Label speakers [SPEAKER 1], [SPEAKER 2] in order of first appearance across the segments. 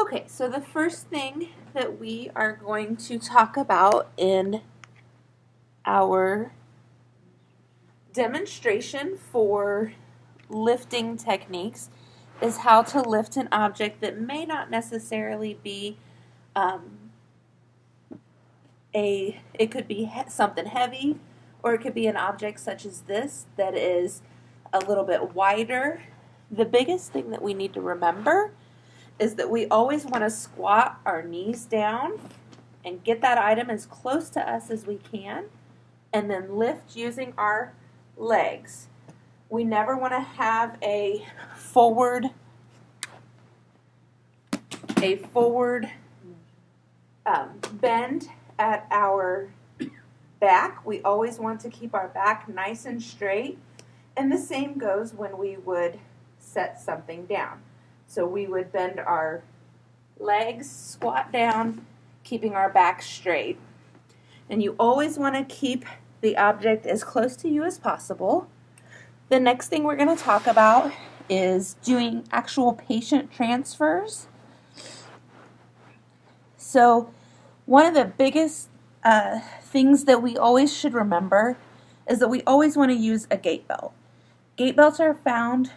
[SPEAKER 1] Okay, so the first thing that we are going to talk about in our demonstration for lifting techniques is how to lift an object that may not necessarily be it could be something heavy, or it could be an object such as this that is a little bit wider. The biggest thing that we need to remember is that we always want to squat our knees down and get that item as close to us as we can, and then lift using our legs. We never want to have a forward bend at our back. We always want to keep our back nice and straight, and the same goes when we would set something down. So we would bend our legs, squat down, keeping our back straight. And you always want to keep the object as close to you as possible. The next thing we're going to talk about is doing actual patient transfers. So one of the biggest things that we always should remember is that we always want to use a gait belt. Gait belts are found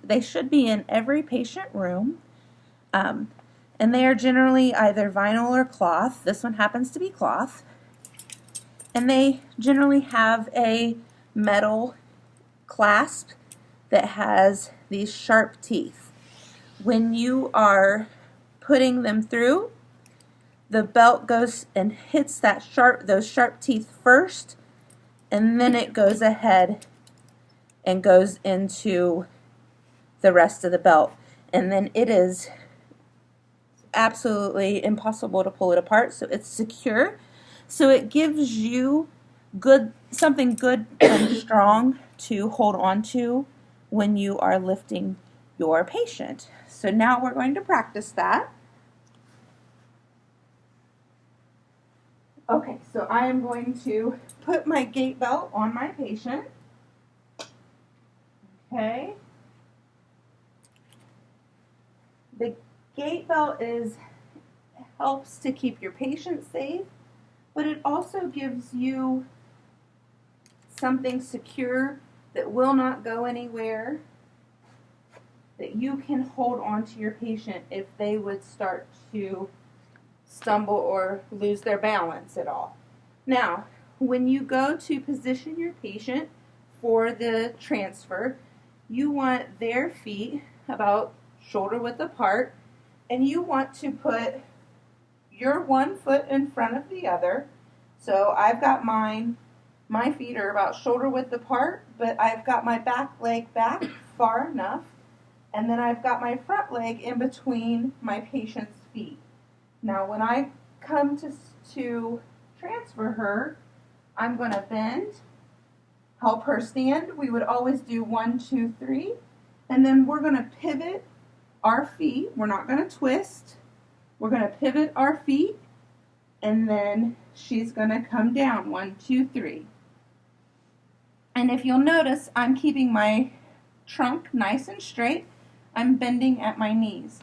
[SPEAKER 1] they should be in every patient room, and they are generally either vinyl or cloth. This one happens to be cloth, and they generally have a metal clasp that has these sharp teeth. When you are putting them through, the belt goes and hits those sharp teeth first, and then it goes ahead and goes into the rest of the belt. And then it is absolutely impossible to pull it apart, so it's secure. So it gives you something good and strong to hold on to when you are lifting your patient. So now we're going to practice that. Okay, so I am going to put my gait belt on my patient. Okay. The gait belt helps to keep your patient safe, but it also gives you something secure that will not go anywhere, that you can hold on to your patient if they would start to stumble or lose their balance at all. Now, when you go to position your patient for the transfer, you want their feet about shoulder width apart, and you want to put your one foot in front of the other. So I've got my feet are about shoulder width apart, but I've got my back leg back far enough, and then I've got my front leg in between my patient's feet. Now when I come to transfer her, I'm going to bend, help her stand. We would always do 1, 2, 3, and then we're going to pivot our feet. We're not going to twist. We're going to pivot our feet, and then she's going to come down. 1, 2, 3. And if you'll notice, I'm keeping my trunk nice and straight. I'm bending at my knees.